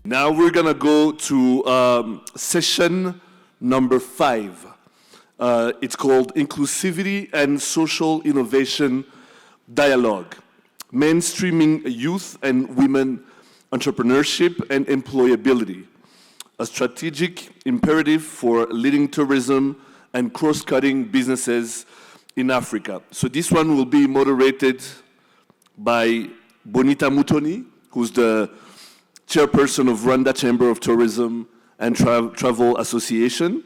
Now we're gonna go to session number 5. It's called Inclusivity and Social Innovation Dialogue, Mainstreaming Youth and Women Entrepreneurship and Employability, a strategic imperative for leading tourism and cross-cutting businesses in Africa. So this one will be moderated by Bonita Mutoni, who's the chairperson of Rwanda Chamber of Tourism and Travel Association.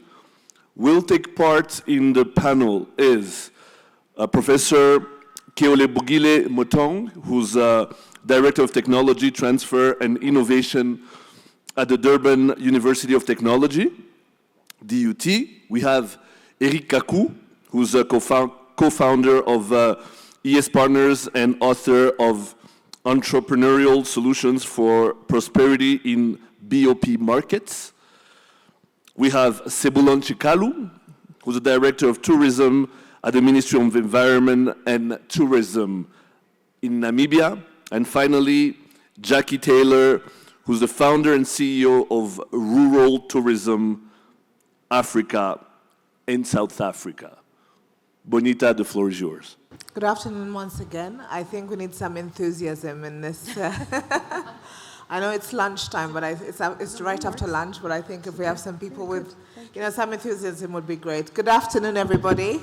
Will take part in the panel is Professor Keolebugile Motong, who's Director of Technology, Transfer and Innovation at the Durban University of Technology, DUT. We have Eric Kaku, who's a co-founder of ES Partners and author of Entrepreneurial Solutions for Prosperity in BOP Markets. We have Sebulon Chikalu, who's the Director of Tourism at the Ministry of Environment and Tourism in Namibia. And finally, Jackie Taylor, who's the founder and CEO of Rural Tourism Africa in South Africa. Bonita, the floor is yours. Good afternoon once again. I think we need some enthusiasm in this. I know it's lunchtime, but it's right after lunch, but I think if we have some people with, some enthusiasm would be great. Good afternoon, everybody.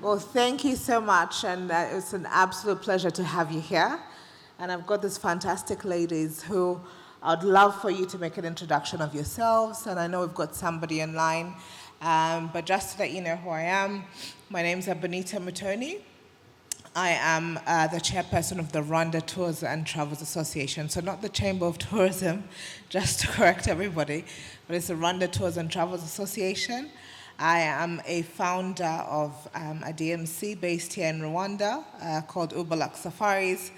Well, thank you so much, and it's an absolute pleasure to have you here. And I've got these fantastic ladies who I'd love for you to make an introduction of yourselves, and I know we've got somebody in line. But just to let you know who I am, my name is Bonita Mutoni. I am the chairperson of the Rwanda Tours and Travels Association. So not the Chamber of Tourism, just to correct everybody, but it's the Rwanda Tours and Travels Association. I am a founder of a DMC based here in Rwanda called Ubalak Safaris.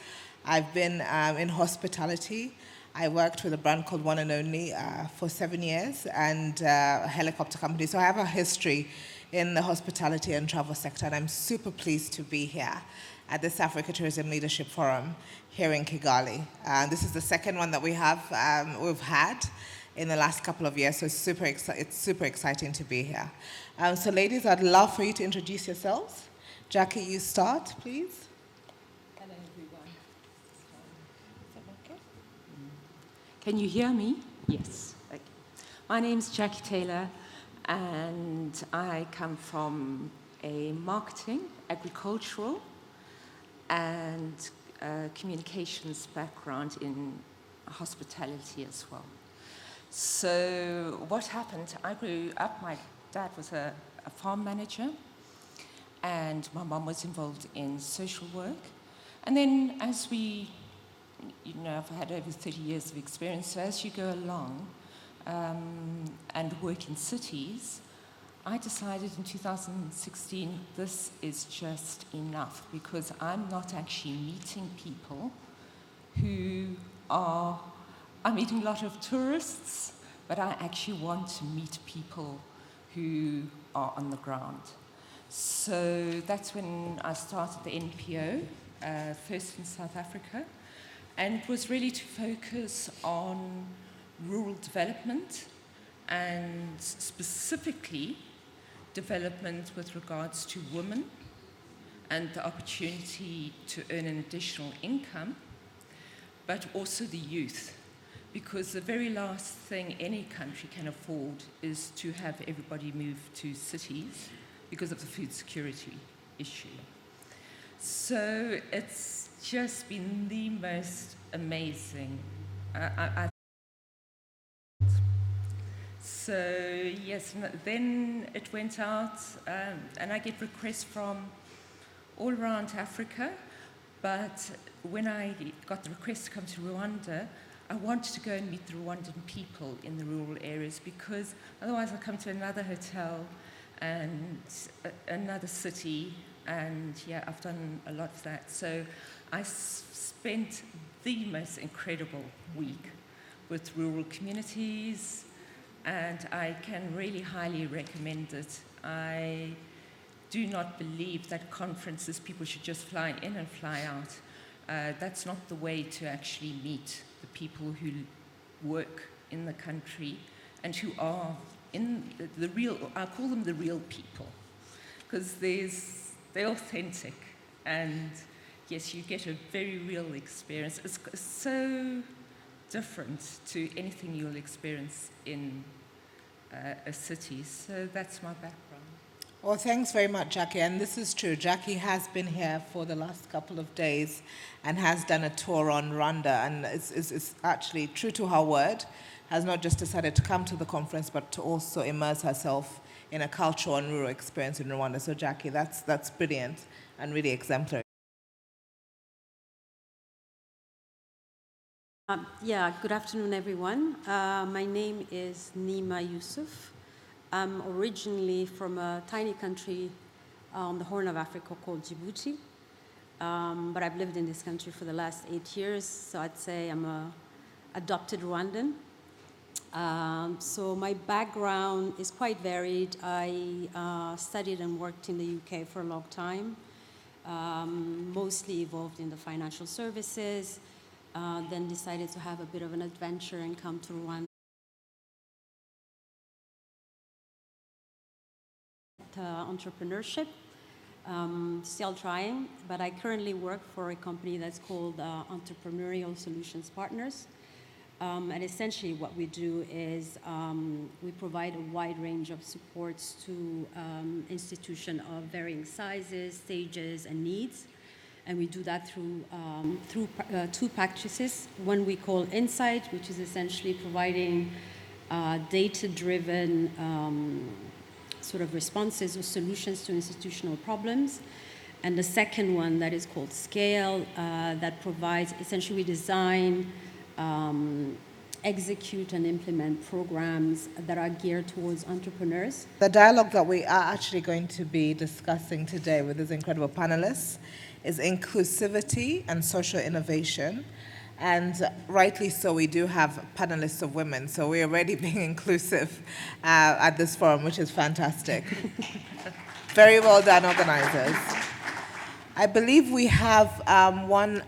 I've been in hospitality. I worked with a brand called One and Only for 7 years and a helicopter company. So I have a history in the hospitality and travel sector, and I'm super pleased to be here at this Africa Tourism Leadership Forum here in Kigali. This is the second one that we've had in the last couple of years, so it's super exciting to be here. So ladies, I'd love for you to introduce yourselves. Jackie, you start, please. Can you hear me? Yes. Okay. My name is Jackie Taylor, and I come from a marketing, agricultural, and communications background in hospitality as well. So what happened, I grew up, my dad was a farm manager, and my mom was involved in social work. And then as I've had over 30 years of experience, so as you go along and work in cities, I decided in 2016, this is just enough, because I'm not actually meeting people I'm meeting a lot of tourists, but I actually want to meet people who are on the ground. So that's when I started the NPO, first in South Africa. And it was really to focus on rural development and specifically development with regards to women and the opportunity to earn an additional income, but also the youth, because the very last thing any country can afford is to have everybody move to cities because of the food security issue. So it's just been the most amazing. So yes, then it went out, and I get requests from all around Africa, but when I got the request to come to Rwanda, I wanted to go and meet the Rwandan people in the rural areas, because otherwise I'll come to another hotel and another city, and yeah, I've done a lot of that. So I spent the most incredible week with rural communities, and I can really highly recommend it. I do not believe that conferences, people should just fly in and fly out. That's not the way to actually meet the people who work in the country and who are in the real, I call them the real people, because they're authentic, and yes, you get a very real experience. It's so different to anything you'll experience in a city. So that's my background. Well, thanks very much, Jackie. And this is true. Jackie has been here for the last couple of days and has done a tour on Rwanda. And it's actually true to her word, has not just decided to come to the conference, but to also immerse herself in a cultural and rural experience in Rwanda. So, Jackie, that's brilliant and really exemplary. Good afternoon, everyone. My name is Nima Yusuf. I'm originally from a tiny country on the Horn of Africa called Djibouti, but I've lived in this country for the last 8 years, so I'd say I'm a adopted Rwandan. So my background is quite varied. I studied and worked in the UK for a long time, mostly involved in the financial services, then decided to have a bit of an adventure and come to Rwanda. Entrepreneurship, still trying, but I currently work for a company that's called Entrepreneurial Solutions Partners. And essentially what we do is we provide a wide range of supports to institutions of varying sizes, stages, and needs. And we do that through two practices. One we call Insight, which is essentially providing data-driven sort of responses or solutions to institutional problems. And the second one that is called Scale, that provides, essentially we design, execute and implement programs that are geared towards entrepreneurs. The dialogue that we are actually going to be discussing today with these incredible panelists is inclusivity and social innovation. And rightly so, we do have panelists of women, so we're already being inclusive at this forum, which is fantastic. Very well done, organizers. I believe we have one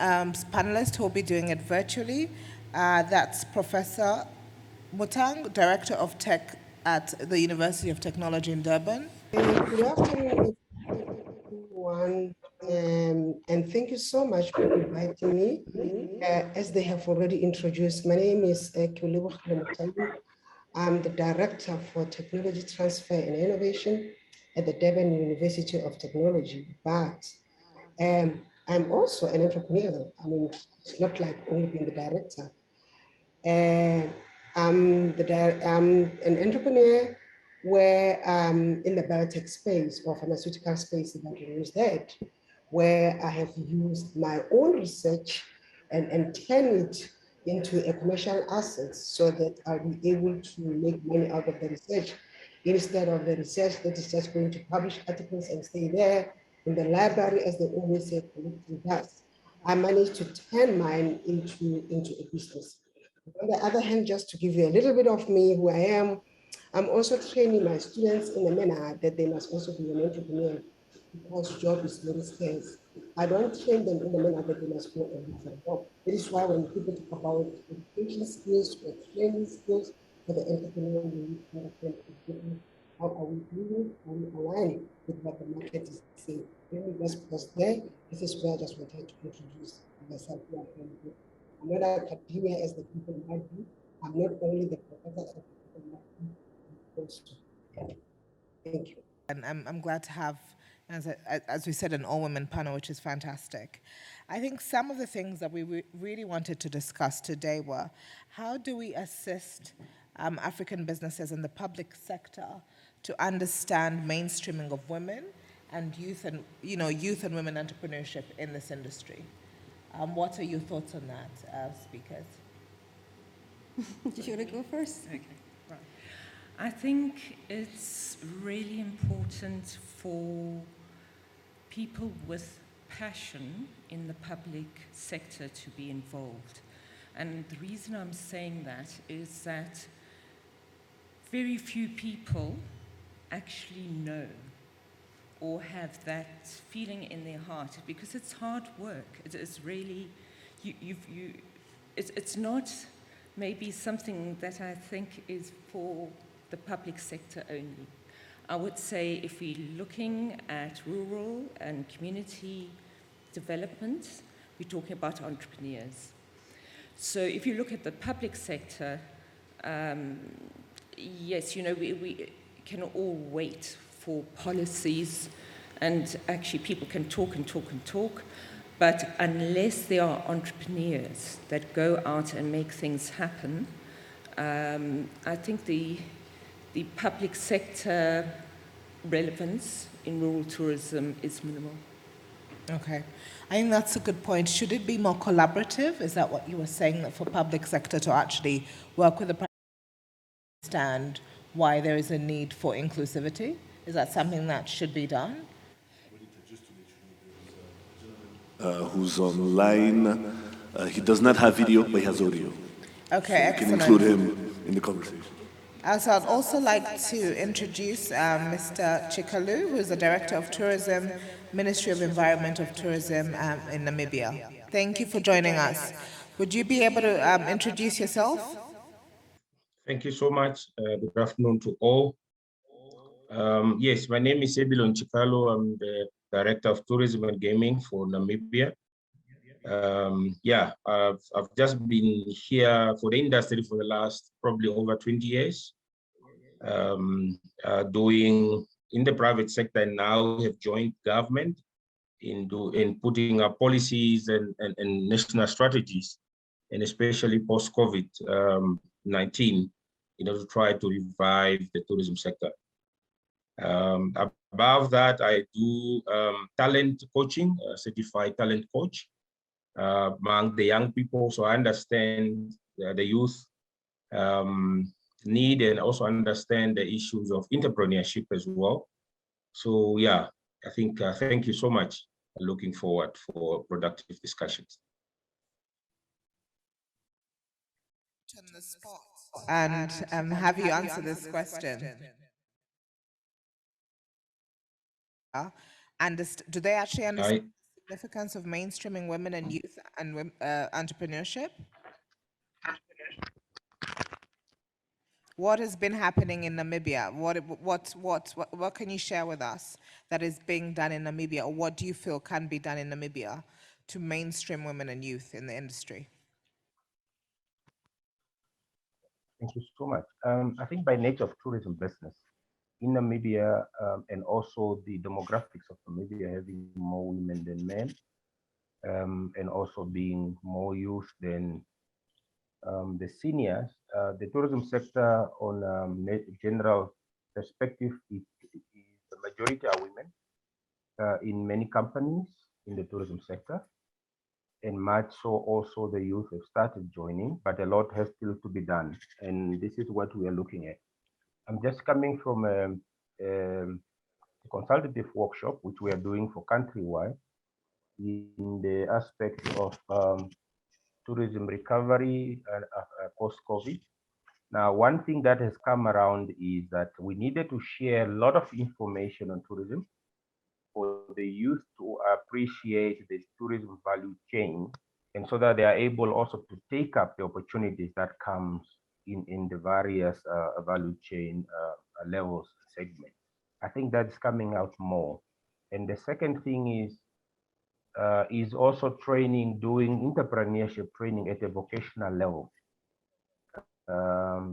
panelist who will be doing it virtually. That's Professor Mutang, Director of Tech at the University of Technology in Durban. Good afternoon, everyone, and thank you so much for inviting me. As they have already introduced, my name is Kigali. I'm the Director for Technology Transfer and Innovation at the Durban University of Technology, but I'm also an entrepreneur. I mean, it's not like only being the director. I'm an entrepreneur where in the biotech space or pharmaceutical space, if I can use that, where I have used my own research and turn it into a commercial asset so that I'll be able to make money out of the research instead of the research that is just going to publish articles and stay there in the library, as they always say, collecting dust. I managed to turn mine into a business. On the other hand, just to give you a little bit of me, who I am, I'm also training my students in a manner that they must also be an entrepreneur because job is very scarce. I don't train them in the manner that they must go and look for a job. That is why when people talk about education skills or training skills for the entrepreneur, we need to understand how are we doing, are we aligned with what the market is saying. Let me just pause there. This is where I just wanted to introduce myself. I'm not academia as the people might be. I'm not only the professor as the people might be. Also. Thank you. And I'm glad to have, as we said, an all-women panel, which is fantastic. I think some of the things that we really wanted to discuss today were, how do we assist African businesses in the public sector to understand mainstreaming of women and youth and women entrepreneurship in this industry? What are your thoughts on that, speakers? Do you want to go first? Okay, right. I think it's really important for people with passion in the public sector to be involved. And the reason I'm saying that is that very few people actually know or have that feeling in their heart, because it's hard work. It is really, it's not may be something that I think is for the public sector only. I would say if we're looking at rural and community development, we're talking about entrepreneurs. So if you look at the public sector, yes, you know, we can all wait for policies, and actually people can talk and talk and talk, but unless there are entrepreneurs that go out and make things happen, I think the public sector relevance in rural tourism is minimal. Okay. I think that's a good point. Should it be more collaborative? Is that what you were saying, that for public sector to actually work with the private sector, understand why there is a need for inclusivity? Is that something that should be done? Who's online. He does not have video, but he has audio. Okay, So we can excellent. include him in the conversation. So I'd also like to introduce Mr. Chikalu, who is the Director of Tourism, Ministry of Environment of Tourism in Namibia. Thank you for joining us. Would you be able to introduce yourself? Thank you so much. Good afternoon to all. Yes, my name is Ebilon Chikalo. I'm the Director of Tourism and Gaming for Namibia. I've just been here for the industry for the last probably over 20 years, doing in the private sector, and now have joined government in putting up policies and national strategies, and especially post-COVID-19, in order to try to revive the tourism sector. Above that, I do talent coaching, certified talent coach among the young people. So I understand the youth need, and also understand the issues of entrepreneurship as well. So yeah, I think, thank you so much. Looking forward for productive discussions. On the spot. And have you answer this question? Do they actually understand the significance of mainstreaming women and youth and entrepreneurship? What has been happening in Namibia? What can you share with us that is being done in Namibia, or what do you feel can be done in Namibia to mainstream women and youth in the industry? Thank you so much. I think by nature of tourism business in Namibia, and also the demographics of Namibia having more women than men, and also being more youth than the seniors, the tourism sector on general perspective, the majority are women in many companies in the tourism sector, and much so also the youth have started joining, but a lot has still to be done, and this is what we are looking at. I'm just coming from a consultative workshop which we are doing for countrywide in the aspect of tourism recovery post-COVID. Now, one thing that has come around is that we needed to share a lot of information on tourism for the youth to appreciate the tourism value chain, and so that they are able also to take up the opportunities that comes in the various value chain levels, segments. I think that's coming out more. And the second thing is also training, doing entrepreneurship training at a vocational level.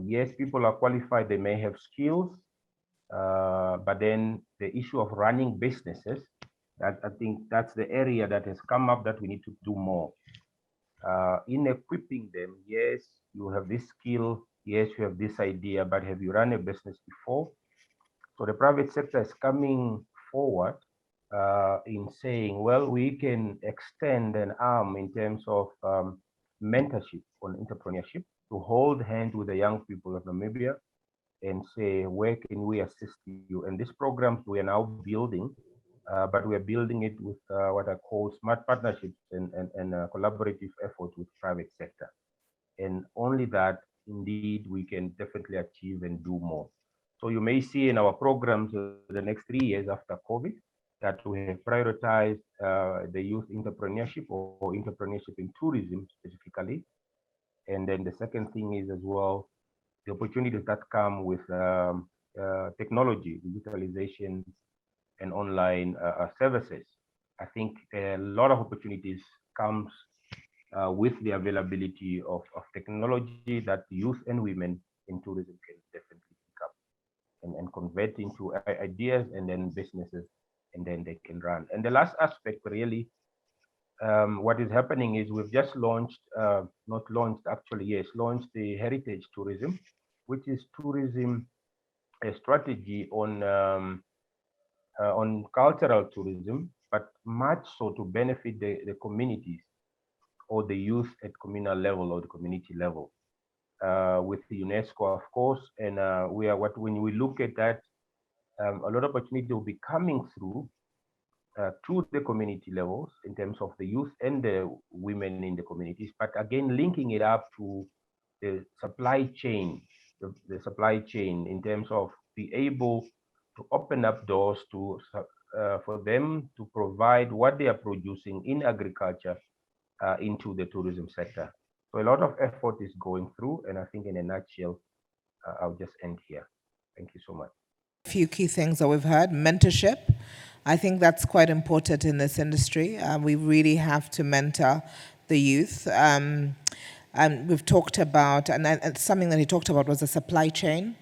Yes, people are qualified, they may have skills, but then the issue of running businesses, that I think that's the area that has come up that we need to do more. In equipping them, yes, you have this skill, yes, you have this idea, but have you run a business before? So the private sector is coming forward in saying, well, we can extend an arm in terms of mentorship on entrepreneurship, to hold hands with the young people of Namibia and say, where can we assist you? And these programs we are now building, but we are building it with what I call smart partnerships and collaborative effort with private sector. And only that, indeed, we can definitely achieve and do more. So you may see in our programs the next 3 years after COVID, that we have prioritized the youth entrepreneurship or entrepreneurship in tourism specifically, And then the second thing is as well, the opportunities that come with technology, digitalization, and online services. I think a lot of opportunities comes with the availability of technology that youth and women in tourism can definitely pick up and convert into ideas and then businesses, and then they can run. And the last aspect really, what is happening is we've just launched, not launched actually, yes, launched the heritage tourism, which is tourism, a strategy on cultural tourism, but much so to benefit the communities or the youth at communal level or the community level. With the UNESCO, of course, and when we look at that, a lot of opportunity will be coming through to the community levels in terms of the youth and the women in the communities, but again, linking it up to the supply chain, the supply chain in terms of be able to open up doors to for them to provide what they are producing in agriculture into the tourism sector. So a lot of effort is going through, and I think in a nutshell, I'll just end here. Thank you so much. A few key things that we've heard. Mentorship. I think that's quite important in this industry. We really have to mentor the youth. And we've talked about, and something that he talked about was the supply chain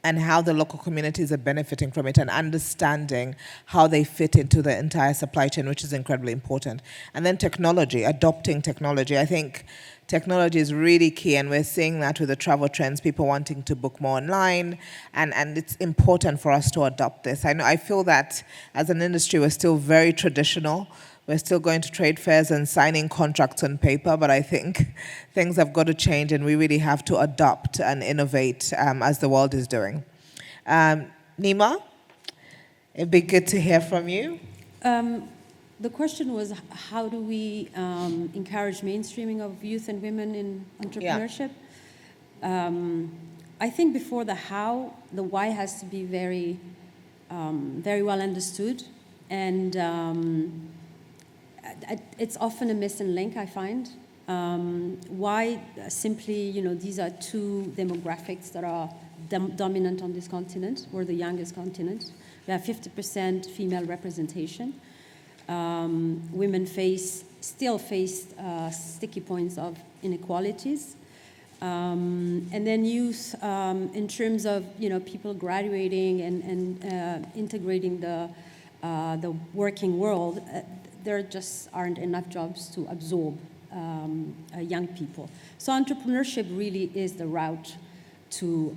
and how the local communities are benefiting from it and understanding how they fit into the entire supply chain, which is incredibly important. And then technology, adopting technology. I think technology is really key, and we're seeing that with the travel trends, people wanting to book more online, and it's important for us to adopt this. I feel that as an industry, we're still very traditional. We're still going to trade fairs and signing contracts on paper, but I think things have got to change, and we really have to adopt and innovate as the world is doing. Nima, it'd be good to hear from you. The question was, how do we encourage mainstreaming of youth and women in entrepreneurship? Yeah. I think before the how, the why has to be very, very well understood, and it's often a missing link, I find. Why? Simply, these are two demographics that are dominant on this continent. We're the youngest continent. We have 50% female representation. Women still face sticky points of inequalities. And then youth, in terms of people graduating and integrating the working world, there just aren't enough jobs to absorb young people. So entrepreneurship really is the route to,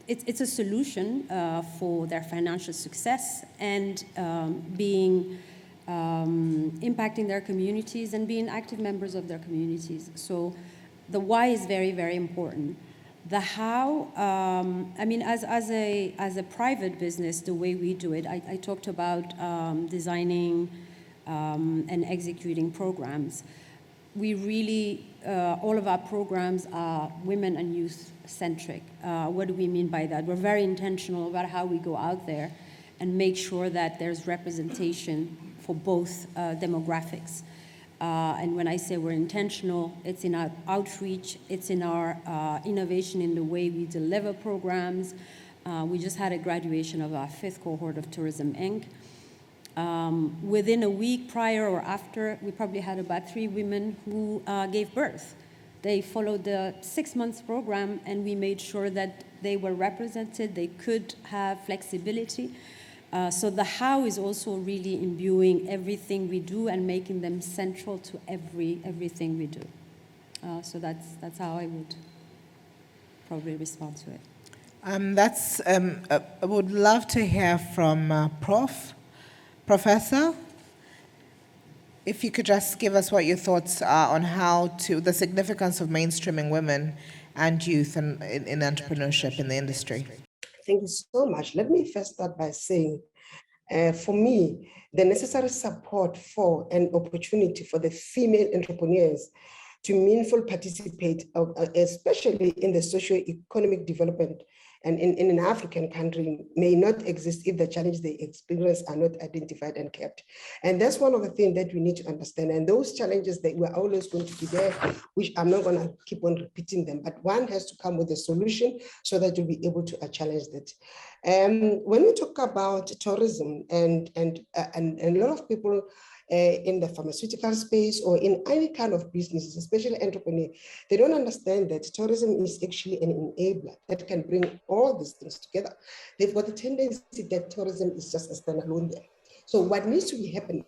it's a solution for their financial success and impacting their communities and being active members of their communities. So the why is very, very important. The how, as a private business, the way we do it, I talked about designing and executing programs. We really, all of our programs are women and youth centric. What do we mean by that? We're very intentional about how we go out there and make sure that there's representation for both demographics. And when I say we're intentional, it's in our outreach, it's in our innovation in the way we deliver programs. We just had a graduation of our 5th cohort of Tourism Inc. Within a week prior or after, we probably had about 3 women who gave birth. They followed the 6 months program, and we made sure that they were represented, they could have flexibility. So the how is also really imbuing everything we do and making them central to everything we do. So that's how I would probably respond to it. I would love to hear from Professor. If you could just give us what your thoughts are on the significance of mainstreaming women and youth in entrepreneurship in the industry. Thank you so much. Let me first start by saying, for me, the necessary support for and opportunity for the female entrepreneurs to meaningfully participate, especially in the socio-economic development and in an African country may not exist if the challenges they experience are not identified and kept. And that's one of the things that we need to understand. And those challenges that we're always going to be there, which I'm not going to keep on repeating them, but one has to come with a solution so that you'll be able to challenge that. When we talk about tourism and a lot of people in the pharmaceutical space or in any kind of businesses, especially entrepreneur, they don't understand that tourism is actually an enabler that can bring all these things together. They've got the tendency that tourism is just a standalone there. So what needs to be happening,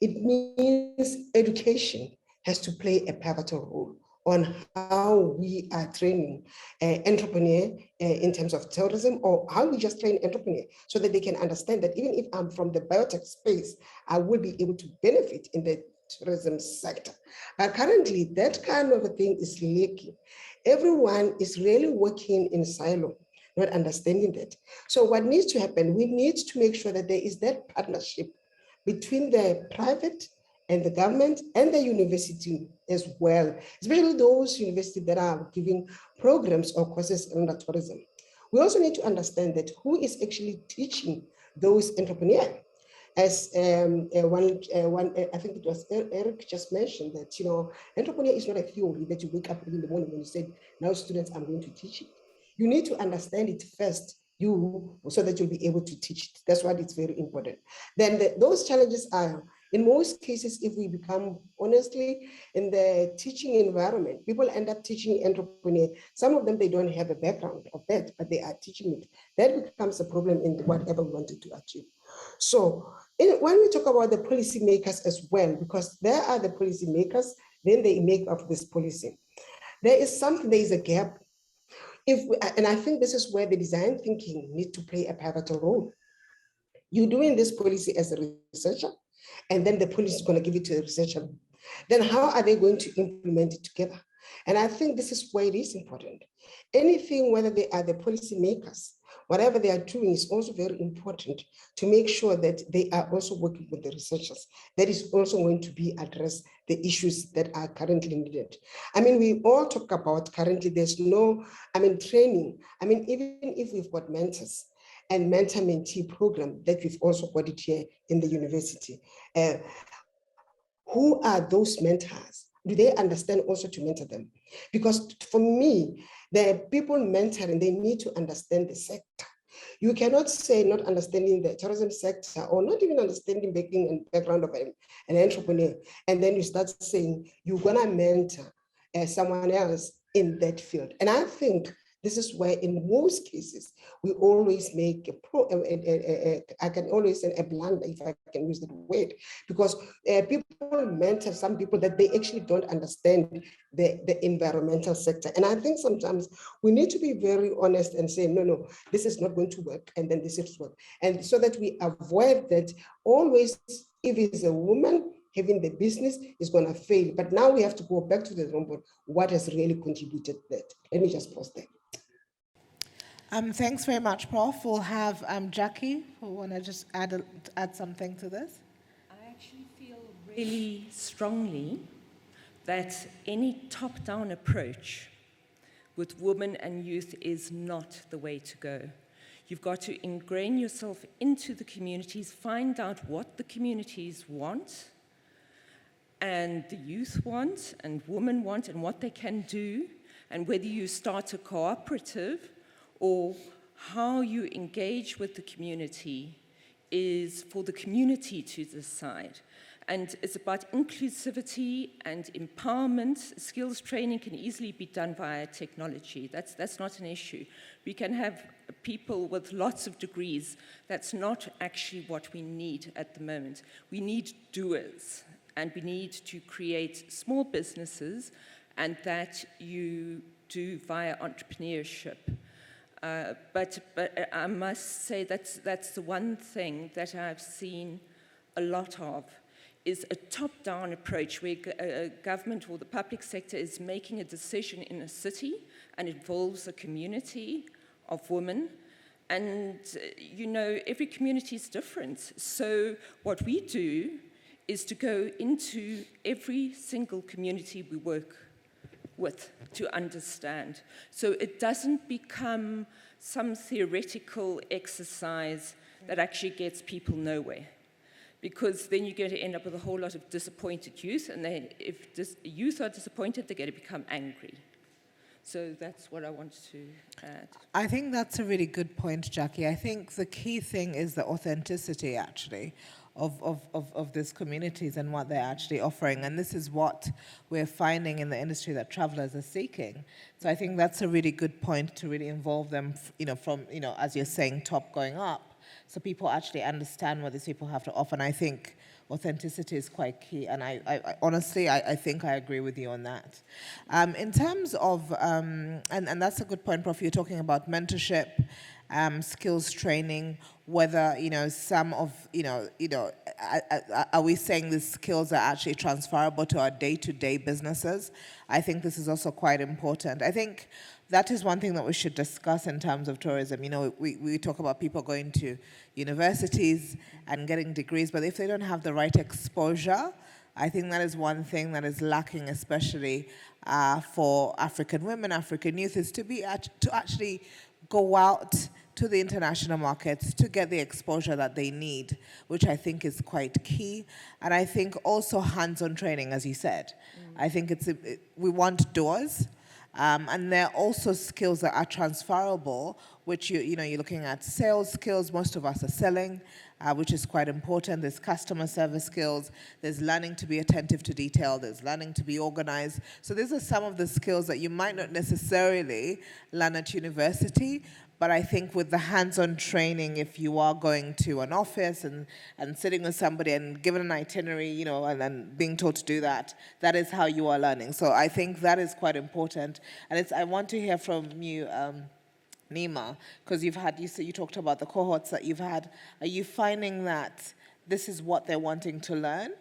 it means education has to play a pivotal role on how we are training entrepreneur in terms of tourism, or how we just train entrepreneur so that they can understand that even if I'm from the biotech space, I will be able to benefit in the tourism sector. But currently, that kind of a thing is lacking. Everyone is really working in silo, not understanding that. So what needs to happen, we need to make sure that there is that partnership between the private and the government and the university as well, especially those universities that are giving programs or courses under tourism. We also need to understand that who is actually teaching those entrepreneurs. As I think it was Eric just mentioned that, entrepreneur is not a theory that you wake up in the morning and you say, now students, I'm going to teach it. You need to understand it first, so that you'll be able to teach it. That's why it's very important. Then those challenges are, in most cases, if we become honestly in the teaching environment, people end up teaching entrepreneur. Some of them, they don't have a background of that, but they are teaching it. That becomes a problem in whatever we wanted to achieve. So when we talk about the policymakers as well, because there are the policymakers, then they make up this policy. There is a gap. And I think this is where the design thinking needs to play a pivotal role. You're doing this policy as a researcher, and then the police is going to give it to the researcher. Then how are they going to implement it together? And I think this is why it is important. Anything, whether they are the policymakers, whatever they are doing is also very important to make sure that they are also working with the researchers. That is also going to be address the issues that are currently needed. I mean, we all talk about currently, there's no, training. Even if we've got mentors and mentor-mentee program that we've also got it here in the university. Who are those mentors? Do they understand also to mentor them? Because for me, the people mentoring, they need to understand the sector. You cannot say not understanding the tourism sector or not even understanding background of an entrepreneur, and then you start saying you're gonna mentor someone else in that field. And I think this is where, in most cases, we always make I can always say a blunder, if I can use that word, because people mentor some people that they actually don't understand the environmental sector. And I think sometimes we need to be very honest and say, no, this is not going to work, and then this is work. And so that we avoid that always, if it's a woman having the business, is going to fail. But now we have to go back to the drawing board. What has really contributed to that? Let me just pause there. Thanks very much, Prof. We'll have Jackie, who want to just add something to this. I actually feel really strongly that any top-down approach with women and youth is not the way to go. You've got to ingrain yourself into the communities, find out what the communities want, and the youth want, and women want, and what they can do, and whether you start a cooperative or how you engage with the community is for the community to decide. And it's about inclusivity and empowerment. Skills training can easily be done via technology. That's not an issue. We can have people with lots of degrees. That's not actually what we need at the moment. We need doers, and we need to create small businesses, and that you do via entrepreneurship. But I must say that's the one thing that I've seen a lot of, is a top-down approach where a government or the public sector is making a decision in a city and involves a community of women. And, every community is different. So what we do is to go into every single community we work with, to understand. So it doesn't become some theoretical exercise that actually gets people nowhere. Because then you're going to end up with a whole lot of disappointed youth, and then if youth are disappointed, they're going to become angry. So that's what I wanted to add. I think that's a really good point, Jackie. I think the key thing is the authenticity, actually, of these communities and what they're actually offering. And this is what we're finding in the industry that travelers are seeking. So I think that's a really good point to really involve them, from, as you're saying, top going up, so people actually understand what these people have to offer. And I think authenticity is quite key. And I honestly, I think I agree with you on that. In terms of, and that's a good point, Prof, you're talking about mentorship, skills training, whether, some of, are we saying these skills are actually transferable to our day-to-day businesses? I think this is also quite important. I think that is one thing that we should discuss in terms of tourism. We talk about people going to universities and getting degrees, but if they don't have the right exposure, I think that is one thing that is lacking, especially for African women, African youth, is to actually go out to the international markets to get the exposure that they need, which I think is quite key. And I think also hands-on training, as you said. I think we want doors. And there are also skills that are transferable, which you're looking at sales skills. Most of us are selling, which is quite important. There's customer service skills. There's learning to be attentive to detail. There's learning to be organized. So these are some of the skills that you might not necessarily learn at university. But I think with the hands-on training, if you are going to an office and sitting with somebody and given an itinerary, and then being told to do that, that is how you are learning. So I think that is quite important. And I want to hear from you, Nima, because you talked about the cohorts that you've had. Are you finding that this is what they're wanting to learn?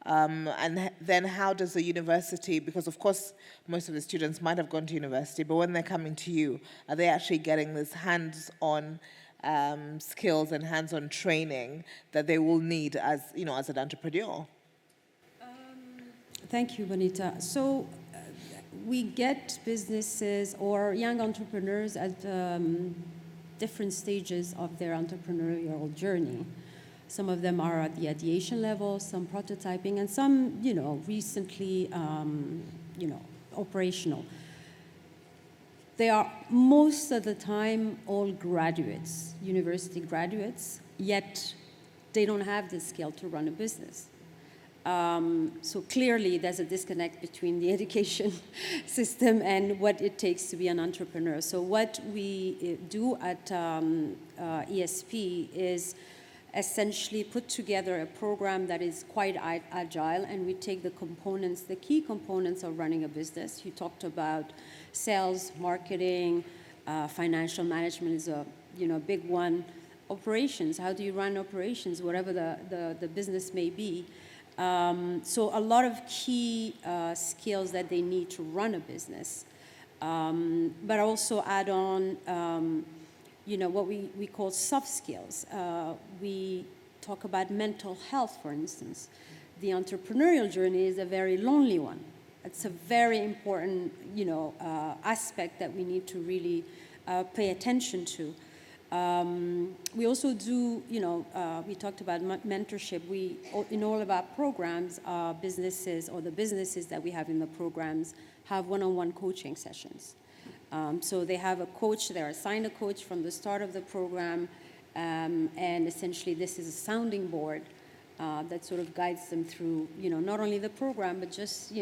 And then how does the university, because of course most of the students might have gone to university, but when they're coming to you, are they actually getting this hands-on skills and hands-on training that they will need as an entrepreneur? Thank you, Bonita. So we get businesses or young entrepreneurs at different stages of their entrepreneurial journey. Some of them are at the ideation level, some prototyping, and some, recently, operational. They are most of the time all graduates, university graduates, yet they don't have the skill to run a business. So clearly there's a disconnect between the education system and what it takes to be an entrepreneur. So what we do at ESP is essentially put together a program that is quite agile, and we take the key components of running a business. You talked about sales, marketing, financial management is a big one. Operations, how do you run operations, whatever the business may be. So a lot of key skills that they need to run a business, but also add on what we call soft skills. We talk about mental health, for instance. The entrepreneurial journey is a very lonely one. It's a very important, aspect that we need to really pay attention to. We also do, we talked about mentorship. In all of our programs, businesses or the businesses that we have in the programs have one-on-one coaching sessions. So they have a coach, they're assigned a coach from the start of the program, and essentially this is a sounding board that sort of guides them through, not only the program, but just,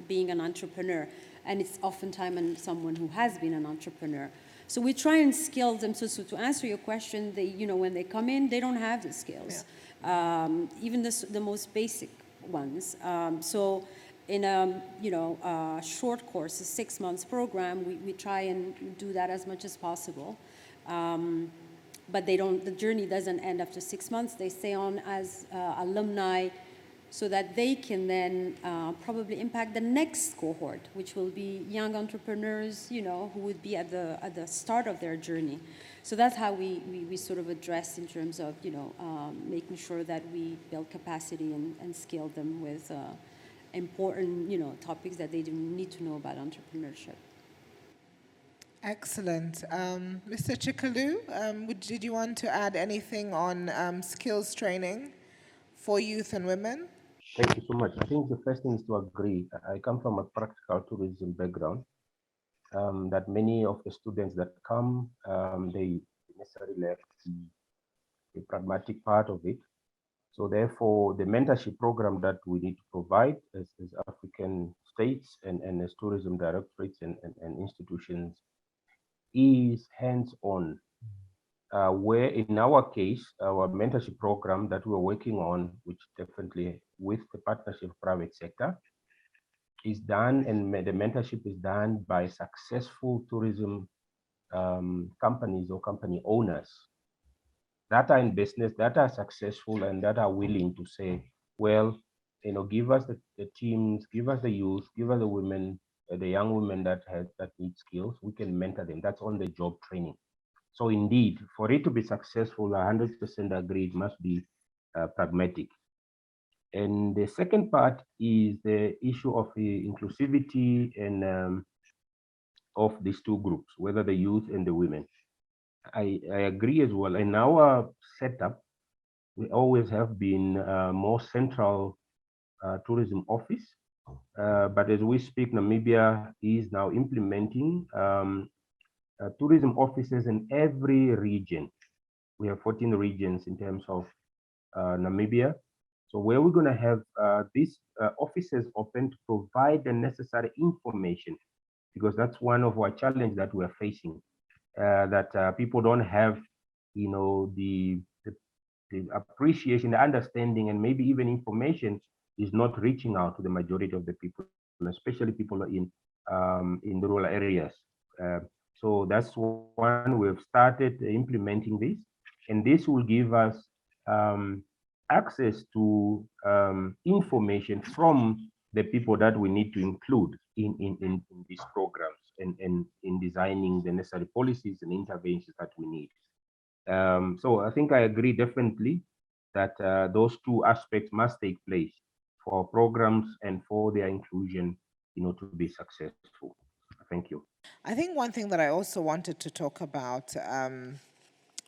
being an entrepreneur. And it's oftentimes someone who has been an entrepreneur. So we try and skill them. So to answer your question, they, when they come in, they don't have the skills, even the most basic ones. So in a short course, a 6 months program, we try and do that as much as possible. But the journey doesn't end after 6 months. They stay on as alumni so that they can then probably impact the next cohort, which will be young entrepreneurs, who would be at the start of their journey. So that's how we sort of address in terms of, making sure that we build capacity and scale them with important, topics that they need to know about entrepreneurship. Excellent. Mr. Chikalu, did you want to add anything on skills training for youth and women? Thank you so much. I think the first thing is to agree. I come from a practical tourism background, that many of the students that come, they necessarily have the pragmatic part of it. So therefore, the mentorship program that we need to provide as African states and as tourism directorates and institutions is hands-on. Where in our case, our mentorship program that we're working on, which definitely with the partnership of private sector, is done, and the mentorship is done by successful tourism companies or company owners that are in business, that are successful, and that are willing to say, well, give us the teams, give us the youth, give us the women, the young women that need skills. We can mentor them. That's on the job training. So indeed, for it to be successful, 100% agree, it must be pragmatic. And the second part is the issue of the inclusivity and of these two groups, whether the youth and the women. I agree as well. In our setup, we always have been more central tourism office. But as we speak, Namibia is now implementing tourism offices in every region. We have 14 regions in terms of Namibia. So where we're going to have these offices open to provide the necessary information, because that's one of our challenges that we're facing, that people don't have, the appreciation, the understanding, and maybe even information is not reaching out to the majority of the people, especially people in the rural areas. So that's one, we've started implementing this, and this will give us access to information from the people that we need to include in these programs and in designing the necessary policies and interventions that we need. So I think I agree definitely that those two aspects must take place for programs and for their inclusion, to be successful. Thank you. I think one thing that I also wanted to talk about,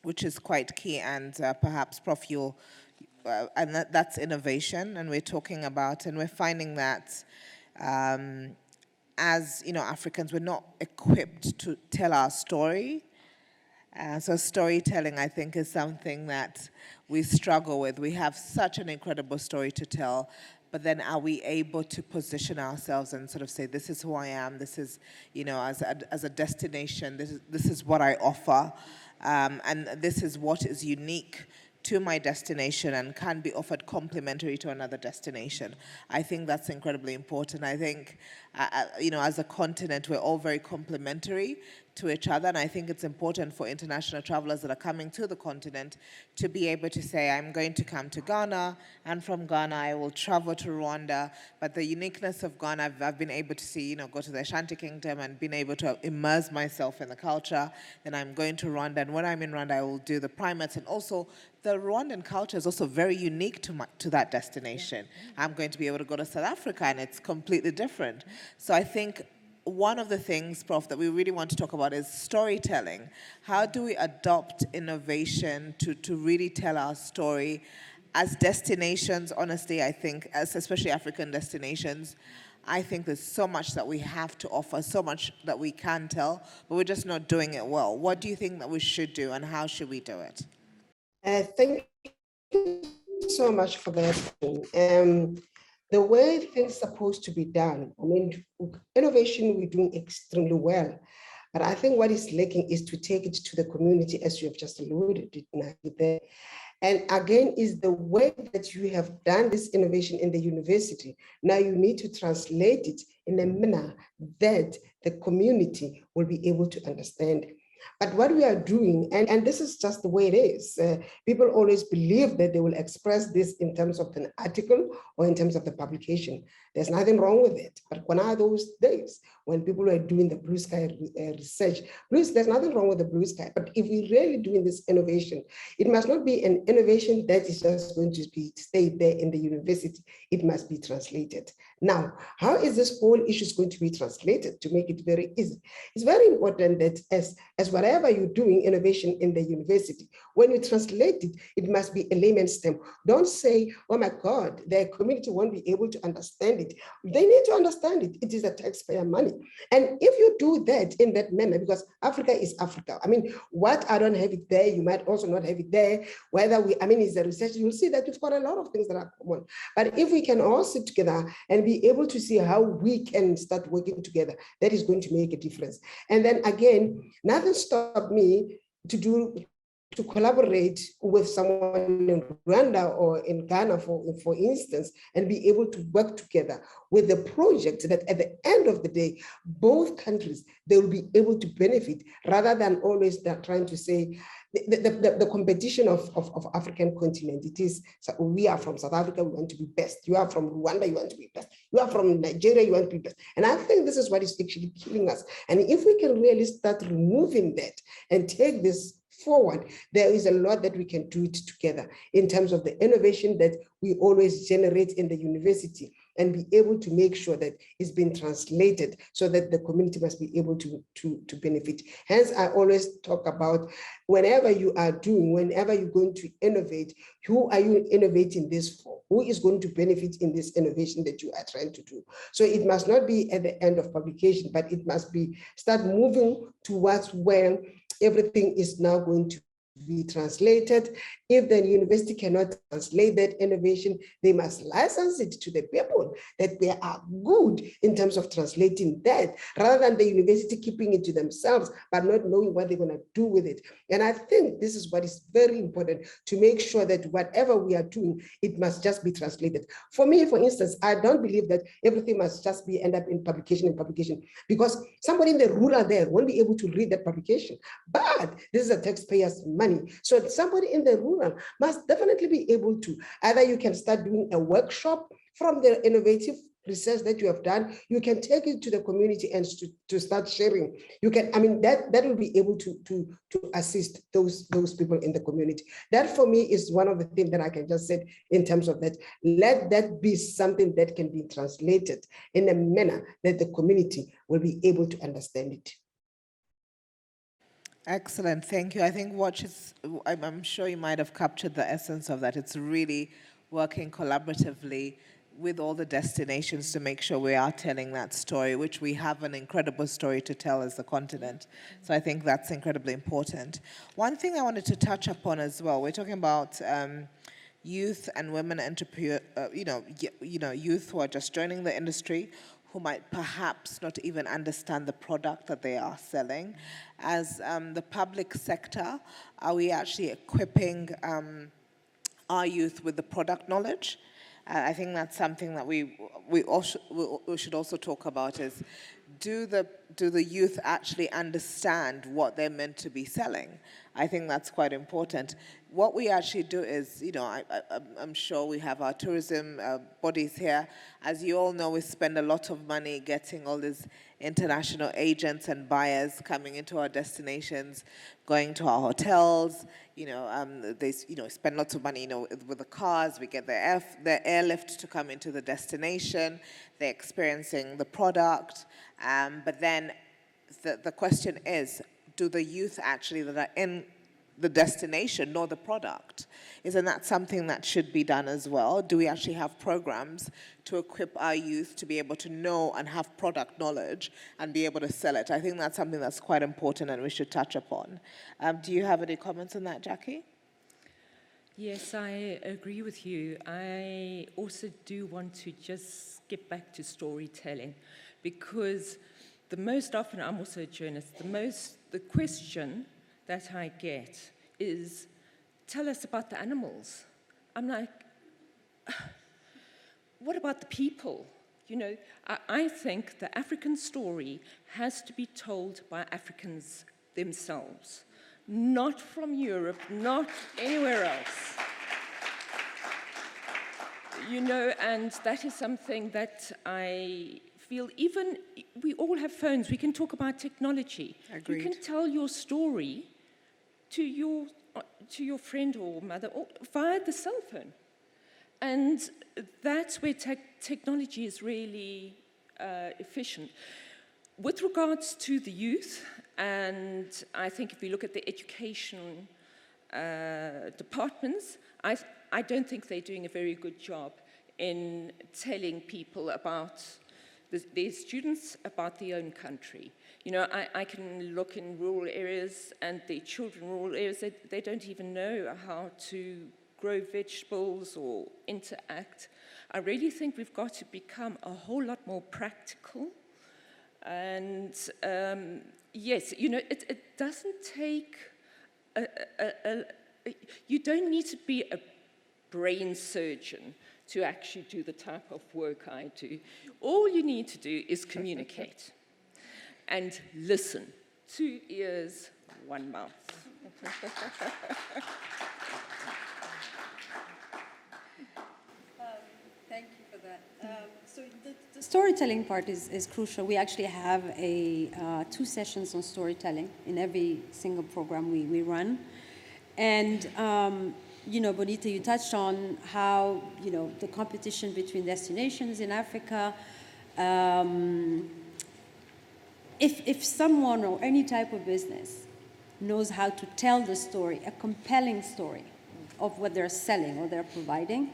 which is quite key, and perhaps Prof, you'll, and that's innovation, and we're talking about, and we're finding that as Africans, we're not equipped to tell our story. So storytelling, I think, is something that we struggle with. We have such an incredible story to tell, but then are we able to position ourselves and sort of say, this is who I am, this is, as a destination, this is what I offer, and this is what is unique to my destination and can be offered complementary to another destination. I think that's incredibly important. I think, as a continent, we're all very complementary to each other, and I think it's important for international travelers that are coming to the continent to be able to say, I'm going to come to Ghana, and from Ghana I will travel to Rwanda, but the uniqueness of Ghana, I've been able to see, go to the Ashanti Kingdom and been able to immerse myself in the culture. Then I'm going to Rwanda, and when I'm in Rwanda, I will do the primates, and also the Rwandan culture is also very unique to that destination. I'm going to be able to go to South Africa, and it's completely different. So I think one of the things, Prof, that we really want to talk about is storytelling. How do we adopt innovation to really tell our story as destinations? Honestly, I think, especially African destinations, I think there's so much that we have to offer, so much that we can tell, but we're just not doing it well. What do you think that we should do, and how should we do it? Thank you so much for that. The way things are supposed to be done, innovation, we're doing extremely well. But I think what is lacking is to take it to the community, as you have just alluded to there. And again, is the way that you have done this innovation in the university. Now you need to translate it in a manner that the community will be able to understand. But what we are doing, and this is just the way it is, people always believe that they will express this in terms of an article or in terms of the publication. There's nothing wrong with it. But when are those days when people are doing the blue sky research? There's nothing wrong with the blue sky. But if we're really doing this innovation, it must not be an innovation that is just going to be stayed there in the university. It must be translated. Now, how is this whole issue going to be translated to make it very easy? It's very important that as whatever you're doing innovation in the university, when you translate it, it must be a layman's term. Don't say, oh my God, the community won't be able to understand it. They need to understand it. It is a taxpayer money. And if you do that in that manner, because Africa is Africa. I mean, what I don't have it there, you might also not have it there. It's a research, you'll see that we've got a lot of things that are common. But if we can all sit together and be able to see how we can start working together, that is going to make a difference. And then again, nothing stopped me to collaborate with someone in Rwanda or in Ghana, for instance, and be able to work together with the project that at the end of the day, both countries, they will be able to benefit rather than always trying to say, the competition of African continent, it is, so we are from South Africa, we want to be best. You are from Rwanda, you want to be best. You are from Nigeria, you want to be best. And I think this is what is actually killing us. And if we can really start removing that and take this forward, there is a lot that we can do it together in terms of the innovation that we always generate in the university and be able to make sure that it's been translated so that the community must be able to benefit. Hence, I always talk about whenever you're going to innovate, who are you innovating this for? Who is going to benefit in this innovation that you are trying to do? So it must not be at the end of publication, but it must be start moving towards when everything is now going to be translated. If the university cannot translate that innovation, they must license it to the people that they are good in terms of translating that, rather than the university keeping it to themselves, but not knowing what they're going to do with it. And I think this is what is very important, to make sure that whatever we are doing, it must just be translated. For me, for instance, I don't believe that everything must just be end up in publication, because somebody in the rural there won't be able to read that publication. But this is a taxpayer's money. So somebody in the rural must definitely be able to, either you can start doing a workshop from the innovative research that you have done, you can take it to the community and to start sharing. You can, that will be able to assist those people in the community. That for me is one of the things that I can just say in terms of that. Let that be something that can be translated in a manner that the community will be able to understand it. Excellent, thank you. I think I'm sure you might have captured the essence of that. It's really working collaboratively with all the destinations to make sure we are telling that story, which we have an incredible story to tell as the continent. So I think that's incredibly important. One thing I wanted to touch upon as well, we're talking about youth and women entrepreneurs, youth who are just joining the industry, who might perhaps not even understand the product that they are selling. As the public sector, are we actually equipping our youth with the product knowledge? I think that's something that we should also talk about, is do the youth actually understand what they're meant to be selling? I think that's quite important. What we actually do is, I'm sure we have our tourism bodies here. As you all know, we spend a lot of money getting all these international agents and buyers coming into our destinations, going to our hotels. They spend lots of money, with the cars. We get the airlift to come into the destination. They're experiencing the product. But then the question is, do the youth actually that are in the destination know the product? Isn't that something that should be done as well? Do we actually have programs to equip our youth to be able to know and have product knowledge and be able to sell it? I think that's something that's quite important and we should touch upon. Do you have any comments on that, Jackie? Yes, I agree with you. I also do want to just skip back to storytelling, because the most often, I'm also a journalist, the question that I get is, tell us about the animals. I'm like, what about the people? I think the African story has to be told by Africans themselves, not from Europe, not anywhere else. you know, and that is something that I feel, even we all have phones, we can talk about technology. Agreed. You can tell your story to your friend or mother or via the cell phone. And that's where technology is really efficient. With regards to the youth, and I think if we look at the education departments, I don't think they're doing a very good job in telling people about their students about their own country. You know, I can look in rural areas and the children in rural areas, they don't even know how to grow vegetables or interact. I really think we've got to become a whole lot more practical. And yes, you know, it doesn't take, you don't need to be a brain surgeon to actually do the type of work I do. All you need to do is communicate and listen. 2 ears, 1 mouth. Thank you for that. So the storytelling part is crucial. We actually have 2 sessions on storytelling in every single program we run. And, you know, Bonita, you touched on how, you know, the competition between destinations in Africa, if someone or any type of business knows how to tell the story, a compelling story of what they're selling or they're providing,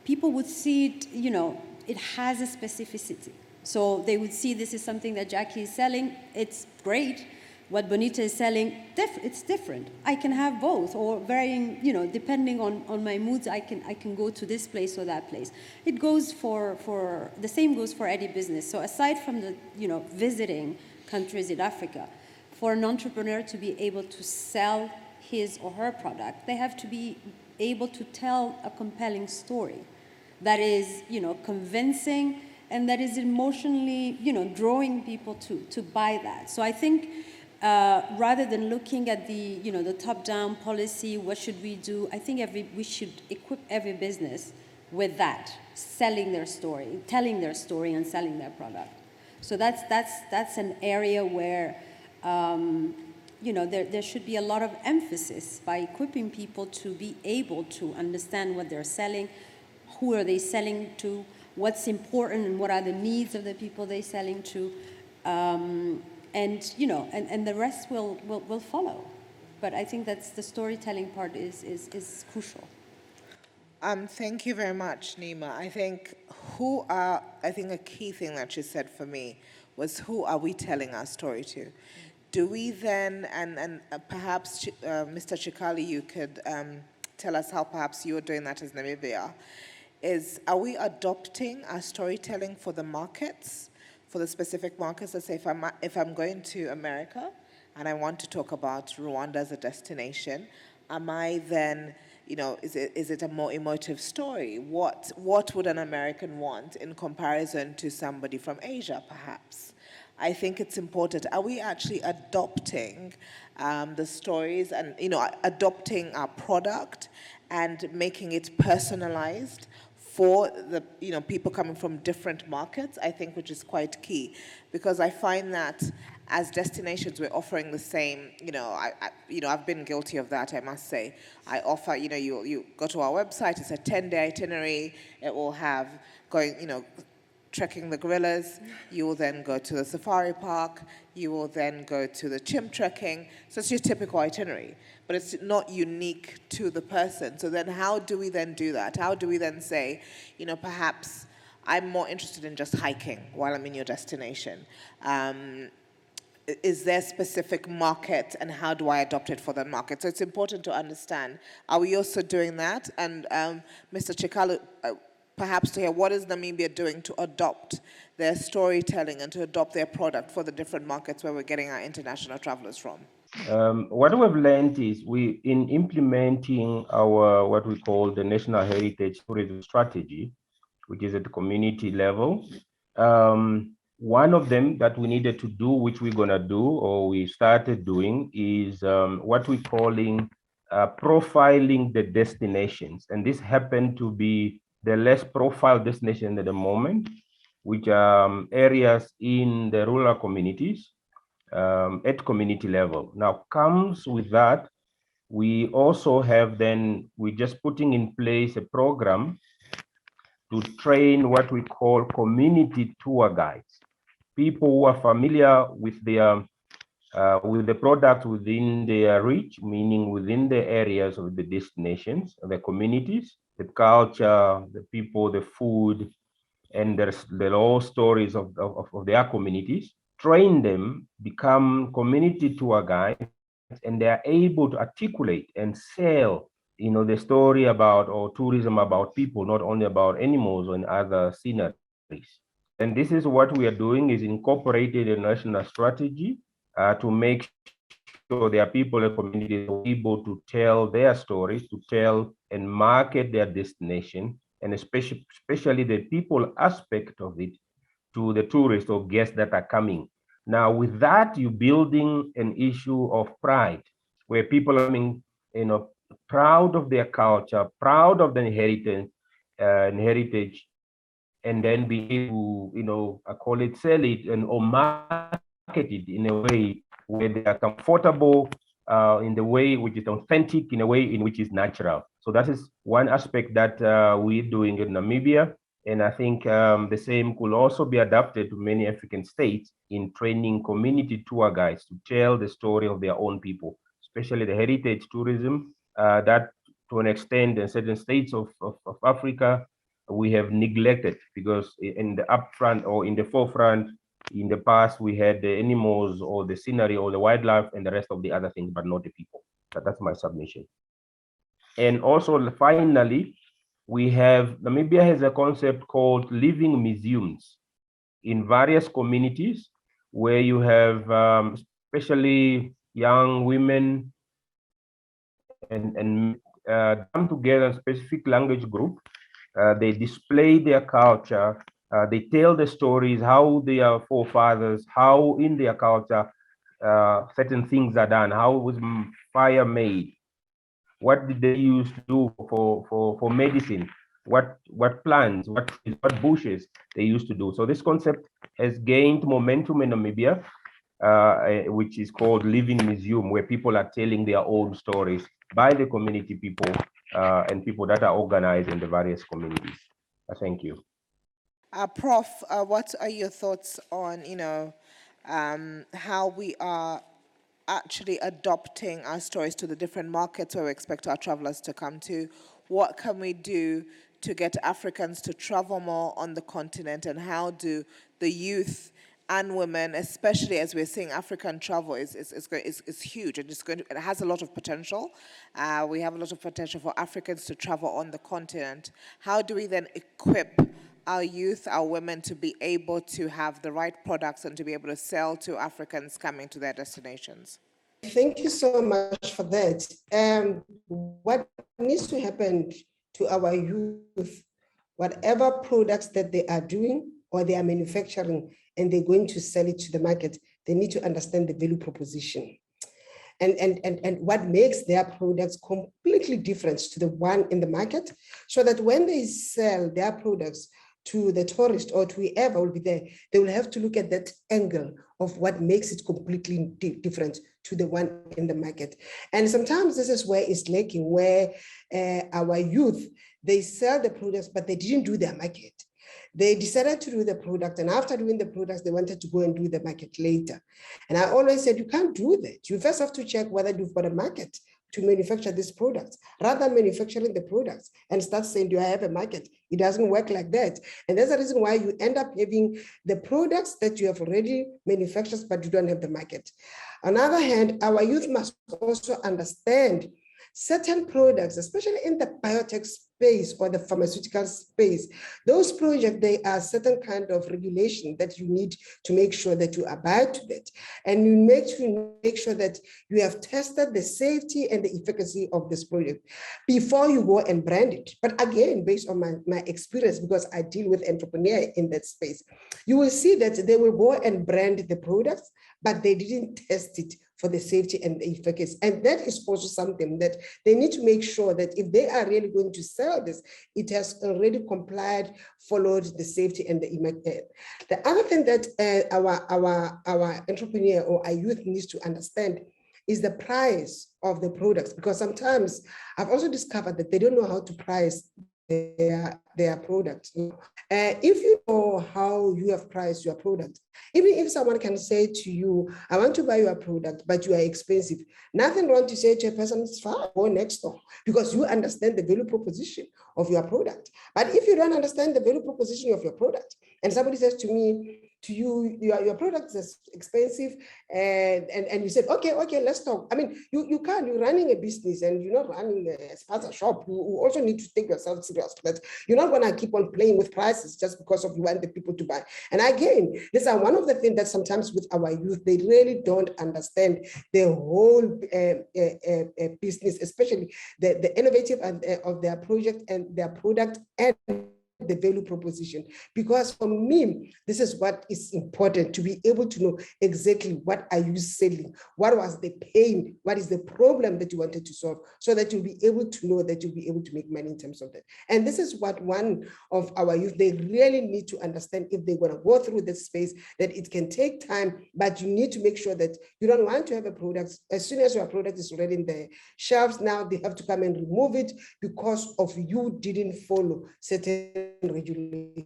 people would see it, you know, it has a specificity. So they would see this is something that Jackie is selling, it's great. What Bonita is selling, it's different. I can have both, or varying, you know, depending on my moods, I can go to this place or that place. It goes for the same goes for any business. So aside from the, you know, visiting countries in Africa, for an entrepreneur to be able to sell his or her product, they have to be able to tell a compelling story that is, you know, convincing and that is emotionally, you know, drawing people to buy that. So I think rather than looking at the, you know, the top-down policy, what should we do? I think we should equip every business with that, selling their story, telling their story, and selling their product. So that's an area where, you know, there should be a lot of emphasis by equipping people to be able to understand what they're selling, who are they selling to, what's important, and what are the needs of the people they're selling to. And, you know, and the rest will follow. But I think that's the storytelling part is crucial. Thank you very much, Nima. I think a key thing that you said for me was, who are we telling our story to? Do we then, and perhaps Mr. Chikali, you could tell us how perhaps you're doing that as Namibia, are we adopting our storytelling for the markets, for the specific markets? Let's say if I'm going to America and I want to talk about Rwanda as a destination, am I then, you know, is it a more emotive story? What would an American want in comparison to somebody from Asia, perhaps? I think it's important. Are we actually adopting the stories and, you know, adopting our product and making it personalized for the, you know, people coming from different markets? I think, which is quite key, because I find that as destinations we're offering the same, you know, I've been guilty of that, I must say. I offer, you know, you go to our website, it's a 10-day itinerary, it will have going, you know, trekking the gorillas, you will then go to the safari park, you will then go to the chimp trekking. So it's your typical itinerary, but it's not unique to the person. So then how do we then do that? How do we then say, you know, perhaps I'm more interested in just hiking while I'm in your destination? Is there a specific market, and how do I adopt it for that market? So it's important to understand, are we also doing that? And Mr. Chikalo, perhaps to hear, what is Namibia doing to adopt their storytelling and to adopt their product for the different markets where we're getting our international travelers from? What we've learned is in implementing our, what we call the National Heritage Tourism Strategy, which is at the community level, one of them that we needed to do, which we're gonna do, or we started doing, is what we're calling profiling the destinations. And this happened to be the less profile destination at the moment, which are areas in the rural communities at community level. Now comes with that, we also have then, we're just putting in place a program to train what we call community tour guides, people who are familiar with the product within their reach, meaning within the areas of the destinations, the communities, the culture, the people, the food, and the whole stories of their communities. Train them, become community tour guides, and they are able to articulate and sell, the story about, or tourism about people, not only about animals and other sceneries. And this is what we are doing, is incorporated a national strategy to make sure there are people in communities who are able to tell their stories, to tell and market their destination, and especially the people aspect of it to the tourists or guests that are coming. Now, with that, you're building an issue of pride, where people are coming, proud of their culture, proud of their inheritance, and then be able, I call it, sell it or market it in a way where they are comfortable, in the way which is authentic, in a way in which is natural. So that is one aspect that we're doing in Namibia. And I think the same could also be adapted to many African states in training community tour guides to tell the story of their own people, especially the heritage tourism that to an extent in certain states of Africa, we have neglected, because in the upfront or in the forefront, in the past, we had the animals or the scenery or the wildlife and the rest of the other things, but not the people. That's my submission. And also, finally, Namibia has a concept called living museums in various communities, where you have especially young women and come together in a specific language group. They display their culture. They tell the stories, how their forefathers, how in their culture certain things are done, how was fire made, what did they used to do for medicine, what plants, what bushes they used to do. So this concept has gained momentum in Namibia, which is called Living Museum, where people are telling their own stories by the community people and people that are organized in the various communities. Thank you. Prof, what are your thoughts on, how we are actually adopting our stories to the different markets where we expect our travelers to come to? What can we do to get Africans to travel more on the continent, and how do the youth and women, especially as we're seeing African travel is huge, and it has a lot of potential. We have a lot of potential for Africans to travel on the continent. How do we then equip our youth, our women, to be able to have the right products and to be able to sell to Africans coming to their destinations? Thank you so much for that. What needs to happen to our youth, whatever products that they are doing or they are manufacturing and they're going to sell it to the market, they need to understand the value proposition and what makes their products completely different to the one in the market, so that when they sell their products to the tourist or to whoever will be there, they will have to look at that angle of what makes it completely different to the one in the market. And sometimes this is where it's lacking, where our youth, they sell the products, but they didn't do their market. They decided to do the product, and after doing the products, they wanted to go and do the market later. And I always said, you can't do that. You first have to check whether you've got a market to manufacture these products, rather than manufacturing the products and start saying, do I have a market? It doesn't work like that. And that's the reason why you end up having the products that you have already manufactured, but you don't have the market. On the other hand, our youth must also understand certain products, especially in the biotech space or the pharmaceutical space, those projects, they are certain kind of regulation that you need to make sure that you abide to that. And you make sure that you have tested the safety and the efficacy of this project before you go and brand it. But again, based on my experience, because I deal with entrepreneurs in that space, you will see that they will go and brand the products, but they didn't test it for the safety and the efficacy. And that is also something that they need to make sure that if they are really going to sell this, it has already complied, followed the safety and the image. The other thing that our entrepreneur or our youth needs to understand is the price of the products, because sometimes I've also discovered that they don't know how to price their products. If you know how you have priced your product, even if someone can say to you, I want to buy your product, but you are expensive, nothing wrong to say to a person, it's fine, go next door, because you understand the value proposition of your product. But if you don't understand the value proposition of your product, and somebody says to me, to you, your product is expensive, and you said, okay, let's talk. I mean, you can't, you're running a business and you're not running a sponsor shop. You also need to take yourself serious, but you're not going to keep on playing with prices just because of you want the people to buy. And again, these are one of the things that sometimes with our youth, they really don't understand the whole business, especially the innovative of their project and their product and the value proposition. Because for me, this is what is important, to be able to know exactly what are you selling, what was the pain, what is the problem that you wanted to solve, so that you'll be able to know that you'll be able to make money in terms of that. And this is what one of our youth, they really need to understand if they're going to go through this space, that it can take time, but you need to make sure that you don't want to have a product, as soon as your product is already in the shelves, now they have to come and remove it because of you didn't follow certain regulation.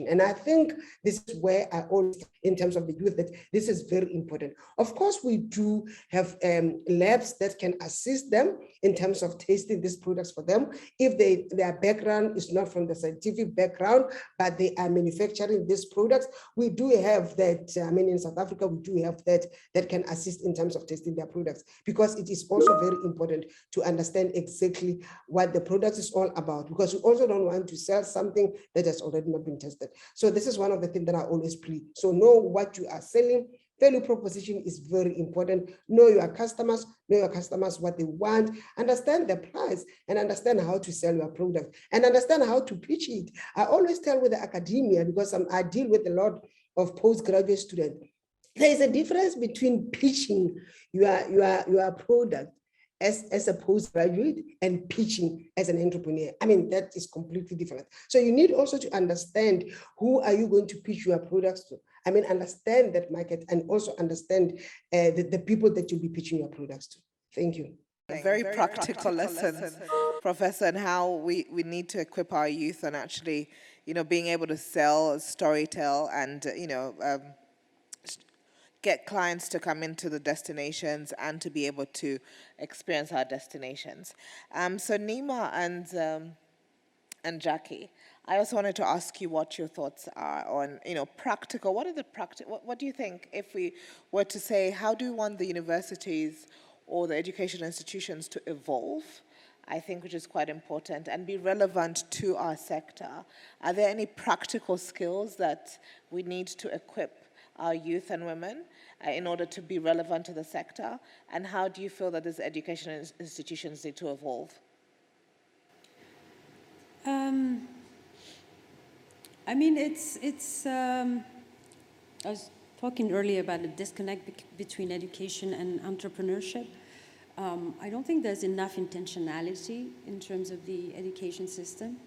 And I think this is where I always, in terms of the youth, that this is very important. Of course, we do have labs that can assist them in terms of tasting these products for them. If their background is not from the scientific background, but they are manufacturing these products, we do have that. I mean, in South Africa, we do have that can assist in terms of testing their products, because it is also very important to understand exactly what the product is all about, because we also don't want to sell something that has already not been tested. So this is one of the things that I always plead. So know what you are selling. Value proposition is very important. Know your customers, what they want, understand the price, and understand how to sell your product, and understand how to pitch it. I always tell with the academia, because I deal with a lot of postgraduate students, there is a difference between pitching your product as a postgraduate and pitching as an entrepreneur. I mean, that is completely different. So you need also to understand who are you going to pitch your products to. I mean, understand that market, and also understand the people that you'll be pitching your products to. Thank you. A very practical lesson, Professor, and how we need to equip our youth on actually, being able to sell, storytell, and, get clients to come into the destinations and to be able to experience our destinations. So Nima and Jackie, I also wanted to ask you what your thoughts are on, practical. What are the practical? What do you think, if we were to say, how do we want the universities or the education institutions to evolve? I think, which is quite important, and be relevant to our sector. Are there any practical skills that we need to equip our youth and women in order to be relevant to the sector? And how do you feel that these education institutions need to evolve? I mean, I was talking earlier about the disconnect between education and entrepreneurship. I don't think there's enough intentionality in terms of the education system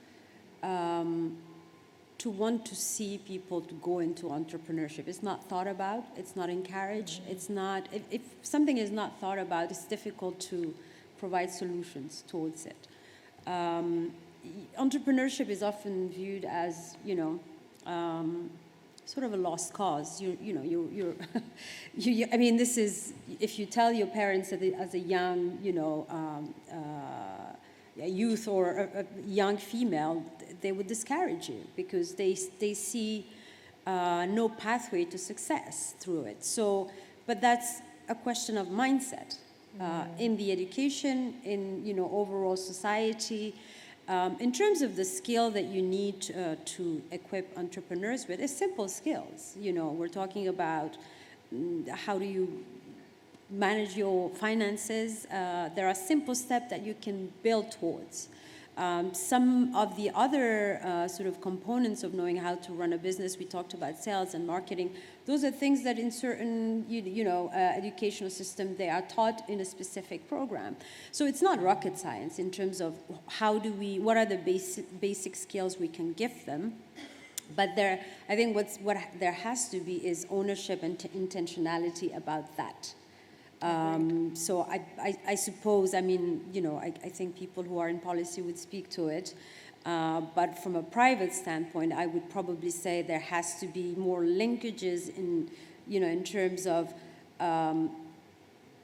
to want to see people to go into entrepreneurship. It's not thought about, it's not encouraged, it's not, if something is not thought about, it's difficult to provide solutions towards it. Entrepreneurship is often viewed as, sort of a lost cause. I mean, this is, if you tell your parents that as a young, a youth or a young female, they would discourage you because they see no pathway to success through it. So, but that's a question of mindset in the education, in overall society. In terms of the skill that you need to equip entrepreneurs with, it's simple skills. We're talking about how do you manage your finances. There are simple steps that you can build towards. Some of the other sort of components of knowing how to run a business, we talked about sales and marketing. Those are things that in certain, educational systems, they are taught in a specific program. So it's not rocket science in terms of what are the basic skills we can give them. But I think what there has to be is ownership and intentionality about that. So I suppose, I think people who are in policy would speak to it. But from a private standpoint, I would probably say there has to be more linkages in terms of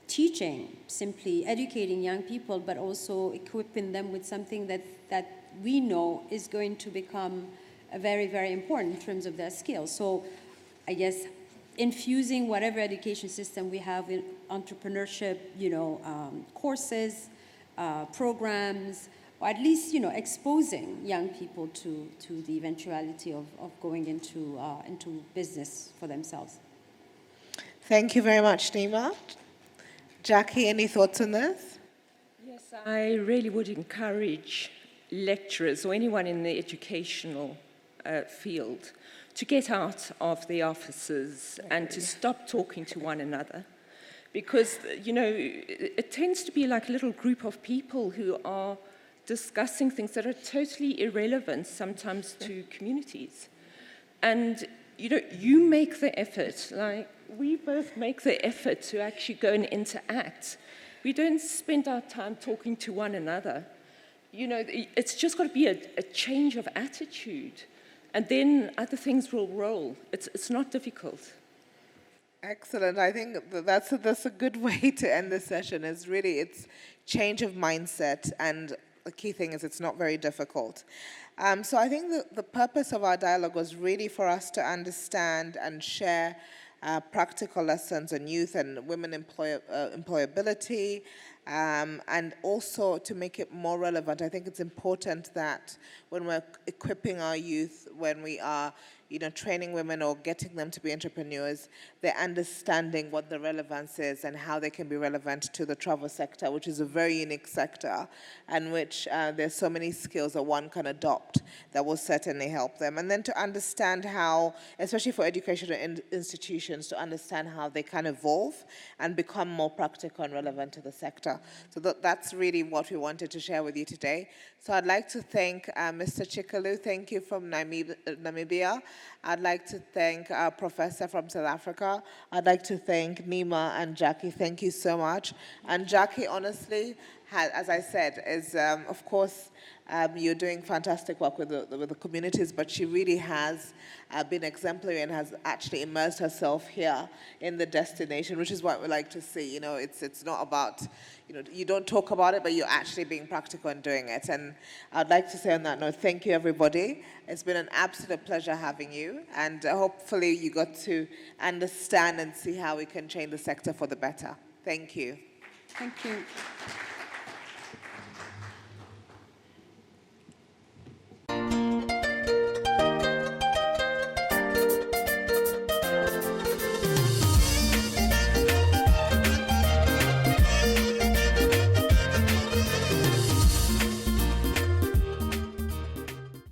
teaching, simply educating young people, but also equipping them with something that we know is going to become very, very important in terms of their skills. So I guess infusing whatever education system we have in entrepreneurship, courses, programs, or at least, exposing young people to the eventuality of going into business for themselves. Thank you very much, Nima. Jackie, any thoughts on this? Yes, I really would encourage lecturers or anyone in the educational field to get out of the offices and to stop talking to one another. Because, it tends to be like a little group of people who are discussing things that are totally irrelevant sometimes to communities. And, you make the effort, like we both make the effort to actually go and interact. We don't spend our time talking to one another. It's just got to be a change of attitude. And then other things will roll. It's not difficult. Excellent. I think that's a good way to end the session. It's change of mindset, and the key thing is it's not very difficult. So I think the purpose of our dialogue was really for us to understand and share practical lessons on youth and women employability, and also to make it more relevant. I think it's important that when we're equipping our youth, when we are training women or getting them to be entrepreneurs, they're understanding what the relevance is and how they can be relevant to the travel sector, which is a very unique sector, and which there's so many skills that one can adopt that will certainly help them. And then to understand how, especially for educational institutions, to understand how they can evolve and become more practical and relevant to the sector. So that's really what we wanted to share with you today. So I'd like to thank Mr. Chikalu. Thank you from Namibia. I'd like to thank our professor from South Africa. I'd like to thank Nima and Jackie. Thank you so much. And Jackie, honestly, as I said, is of course you're doing fantastic work with the communities, but she really has been exemplary and has actually immersed herself here in the destination, which is what we like to see. It's not about, you don't talk about it, but you're actually being practical and doing it. And I'd like to say on that note, thank you, everybody. It's been an absolute pleasure having you, and hopefully you got to understand and see how we can change the sector for the better. Thank you. Thank you.